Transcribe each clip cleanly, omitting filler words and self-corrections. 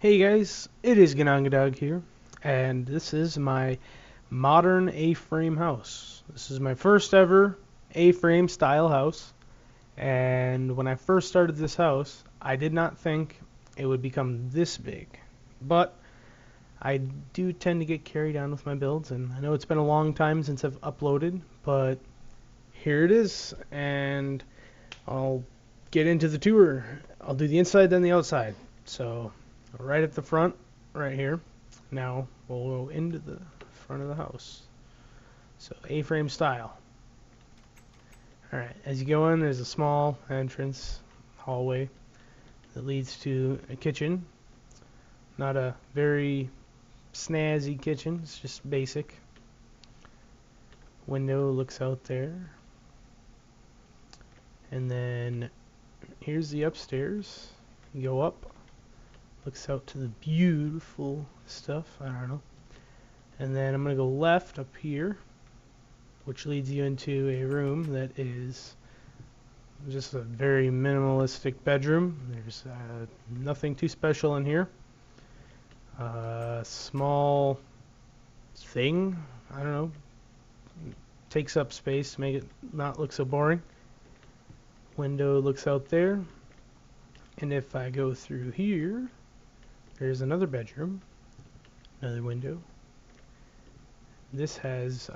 Hey guys, it is Ganongadog here, and this is my modern A-frame house. This is my first ever A-frame style house, and when I first started this house, I did not think it would become this big. But I do tend to get carried on with my builds, and I know it's been a long time since I've uploaded, but here it is, and I'll get into the tour. I'll do the inside, then the outside. So, right at the front, right here. Now, we'll go into the front of the house. So, A-frame style. Alright, as you go in, there's a small entrance hallway that leads to a kitchen. Not a very snazzy kitchen, it's just basic. Window looks out there. And then, here's the upstairs. You go up. Looks out to the beautiful stuff. I don't know. And then I'm going to go left up here, which leads you into a room that is just a very minimalistic bedroom. There's nothing too special in here. Small thing, I don't know, takes up space to make it not look so boring. Window looks out there. And if I go through here, there's another bedroom, another window. This has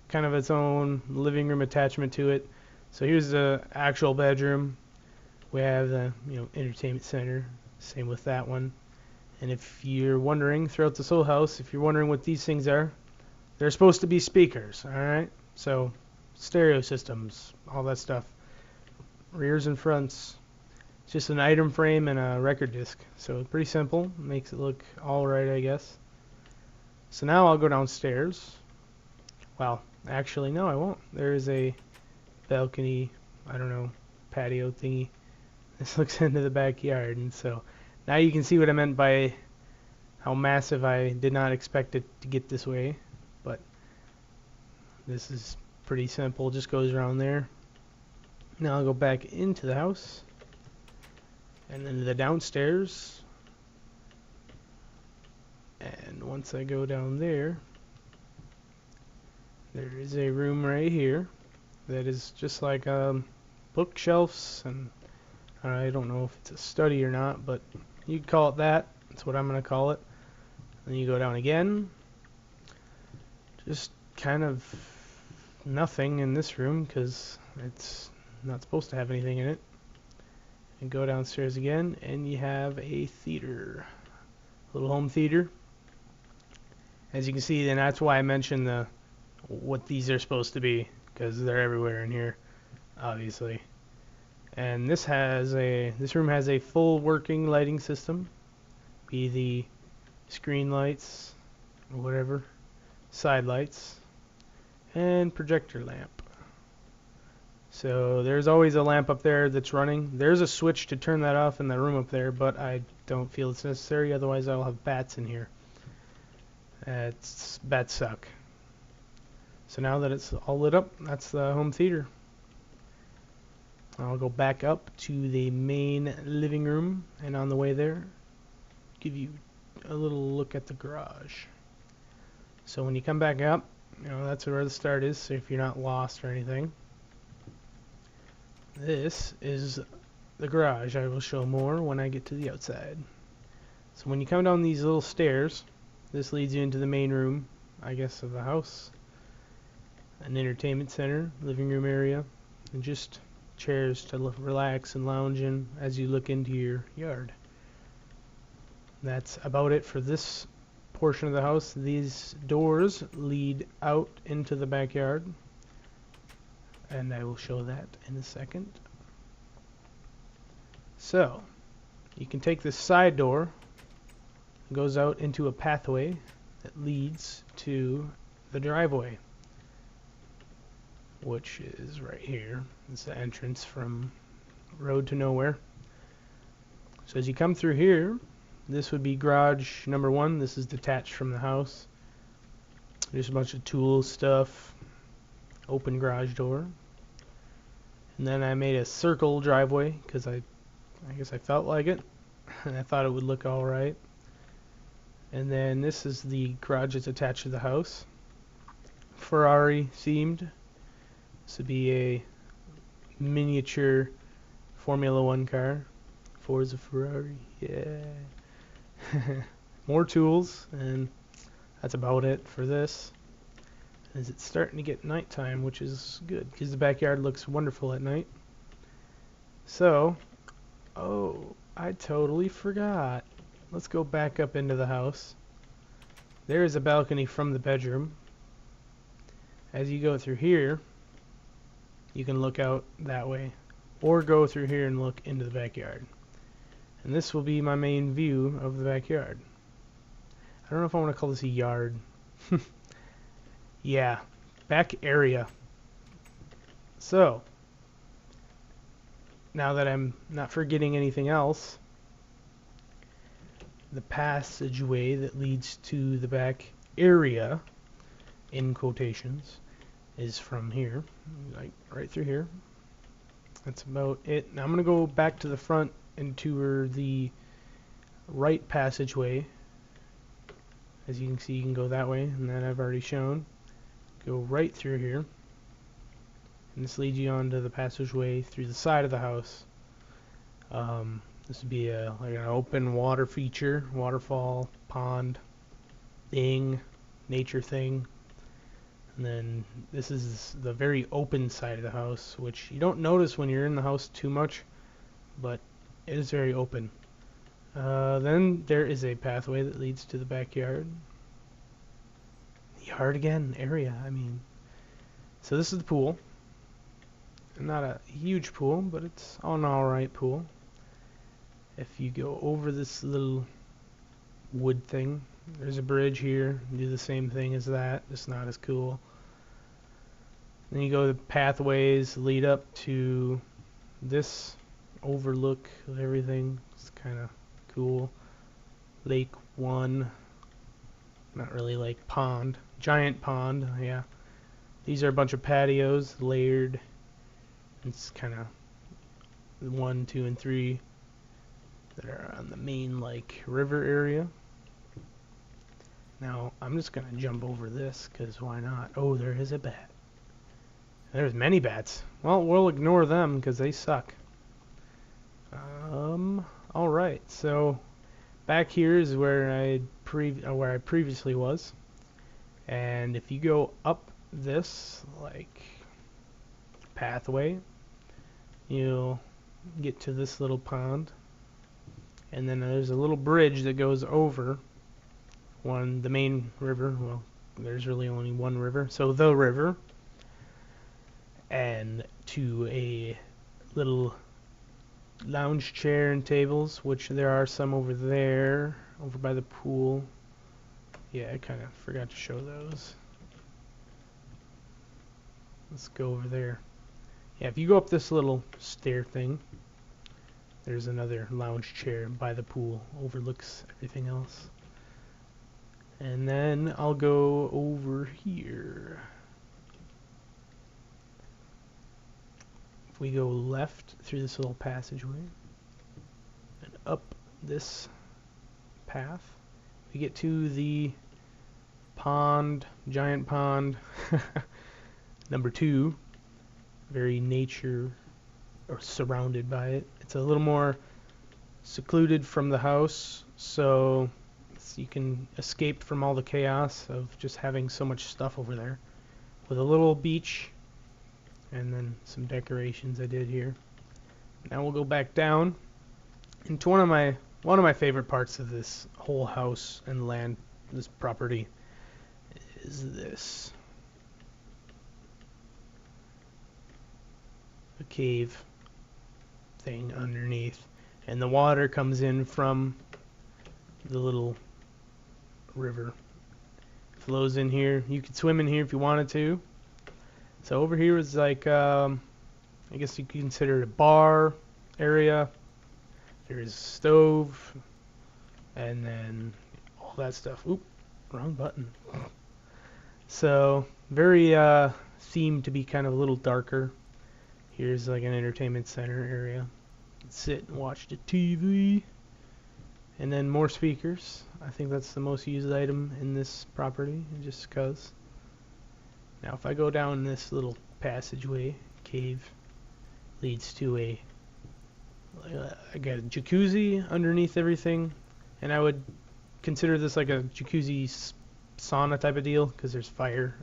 kind of its own living room attachment to it. So here's the actual bedroom. We have the entertainment center. Same with that one. And if you're wondering, throughout this whole house, if you're wondering what these things are, they're supposed to be speakers. All right. So stereo systems, all that stuff. Rears and fronts. It's just an item frame and a record disc. So pretty simple. Makes it look all right, I guess. So now I'll go downstairs. Well, actually, no, I won't. There is a balcony, I don't know, patio thingy. This looks into the backyard, and so now you can see what I meant by how massive. I did not expect it to get this way, but this is pretty simple. Just goes around there. Now I'll go back into the house, and then the downstairs. And once I go down there, there is a room right here that is just like bookshelves, and I don't know if it's a study or not, but you could call it that. That's what I'm going to call it. Then you go down again. Just kind of nothing in this room because it's not supposed to have anything in it. And go downstairs again, and you have a theater, a little home theater. As you can see, and that's why I mentioned what these are supposed to be, because they're everywhere in here, obviously. And this room has a full working lighting system, be the screen lights or whatever, side lights, and projector lamp. So there's always a lamp up there that's running. There's a switch to turn that off in the room up there, but I don't feel it's necessary, otherwise I'll have bats in here. Bats suck. So now that it's all lit up, that's the home theater. I'll go back up to the main living room, and on the way there, give you a little look at the garage. So when you come back up, that's where the start is, so if you're not lost or anything. This is the garage. I will show more when I get to the outside. So when you come down these little stairs, this leads you into the main room, I guess, of the house. An entertainment center, living room area, and just chairs to relax and lounge in as you look into your yard. That's about it for this portion of the house. These doors lead out into the backyard, and I will show that in a second. So, you can take this side door. It goes out into a pathway that leads to the driveway, which is right here. It's the entrance from road to nowhere. So as you come through here, this would be garage number 1. This is detached from the house. There's a bunch of tools, stuff, open garage door. And then I made a circle driveway because I guess I felt like it. and I thought it would look alright. And then this is the garage that's attached to the house. Ferrari themed. This would be a miniature Formula One car. Forza Ferrari, yeah. More tools, and that's about it for this. As it's starting to get nighttime, which is good because the backyard looks wonderful at night. So, oh, I totally forgot. Let's go back up into the house. There is a balcony from the bedroom. As you go through here, you can look out that way, or go through here and look into the backyard. And this will be my main view of the backyard. I don't know if I want to call this a yard. Yeah, back area. So, now that I'm not forgetting anything else, the passageway that leads to the back area, in quotations, is from here, like right through here. That's about it. Now I'm going to go back to the front and tour the right passageway. As you can see, you can go that way, and that I've already shown. Go right through here, and this leads you onto the passageway through the side of the house. This would be like an open water feature, waterfall, pond, thing, nature thing. And then this is the very open side of the house, which you don't notice when you're in the house too much, but it is very open. Then there is a pathway that leads to the backyard. Yard again, area, I mean. So this is the pool. Not a huge pool, but it's an alright pool. If you go over this little wood thing, there's a bridge here. Do the same thing as that, just not as cool. Then you go the pathways lead up to this overlook of everything. It's kind of cool. Lake 1. Not really lake, pond. Giant pond, yeah. These are a bunch of patios layered. It's kind of 1, 2, and 3 that are on the main like river area. Now I'm just gonna jump over this because why not? Oh, there is a bat. There's many bats. Well, we'll ignore them because they suck. All right. So back here is where I previously was, and if you go up this like pathway, you'll get to this little pond, and then there's a little bridge that goes over the main river. Well, there's really only one river, so the river, and to a little lounge chair and tables, which there are some over there, over by the pool. Yeah, I kind of forgot to show those. Let's go over there. Yeah, if you go up this little stair thing, there's another lounge chair by the pool, overlooks everything else. And then I'll go over here. If we go left through this little passageway and up this path, we get to the pond, giant pond, number 2, very nature or surrounded by it. It's a little more secluded from the house, so you can escape from all the chaos of just having so much stuff over there. With a little beach and then some decorations I did here. Now we'll go back down into one of my favorite parts of this whole house and land, this property, is this. A cave thing underneath, and the water comes in from the little river. Flows in here. You could swim in here if you wanted to. So over here is like, I guess you could consider it a bar area. There's a stove, and then all that stuff. Oop, wrong button. So very themed to be kind of a little darker. Here's like an entertainment center area. Sit and watch the TV. And then more speakers. I think that's the most used item in this property, just because. Now if I go down this little passageway, cave leads to I got a jacuzzi underneath everything, and I would consider this like a jacuzzi sauna type of deal, because there's fire.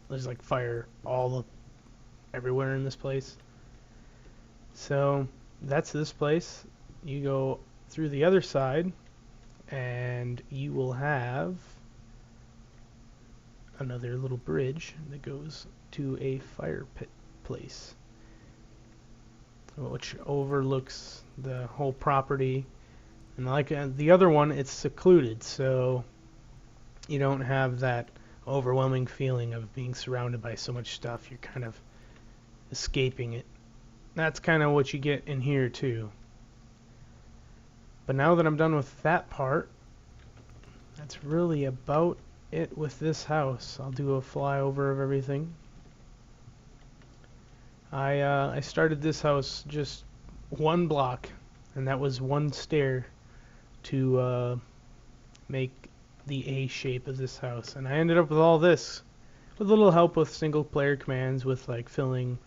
There's like fire everywhere in this place. So that's this place. You go through the other side, and you will have another little bridge that goes to a fire pit place, which overlooks the whole property. And like the other one, it's secluded, so you don't have that overwhelming feeling of being surrounded by so much stuff. You're kind of escaping it. That's kind of what you get in here too. But now that I'm done with that part, that's really about it with this house. I'll do a flyover of everything. I started this house just one block, and that was one stair to make the A shape of this house. And I ended up with all this, with a little help with single player commands, with like filling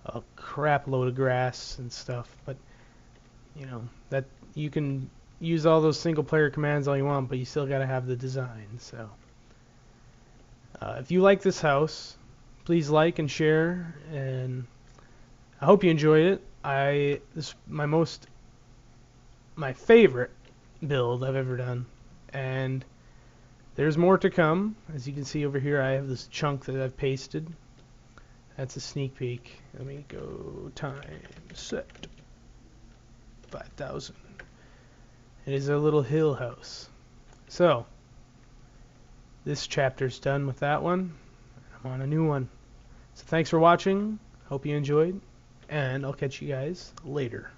a crap load of grass and stuff. But you know, that you can use all those single player commands all you want, but you still got to have the design. So if you like this house, please like and share, and I hope you enjoyed it. This is my favorite build I've ever done, and there's more to come. As you can see over here, I have this chunk that I've pasted. That's a sneak peek. Let me go time set 5,000. It is a little hill house. So this chapter's done with that one. I'm on a new one. So thanks for watching. Hope you enjoyed, and I'll catch you guys later.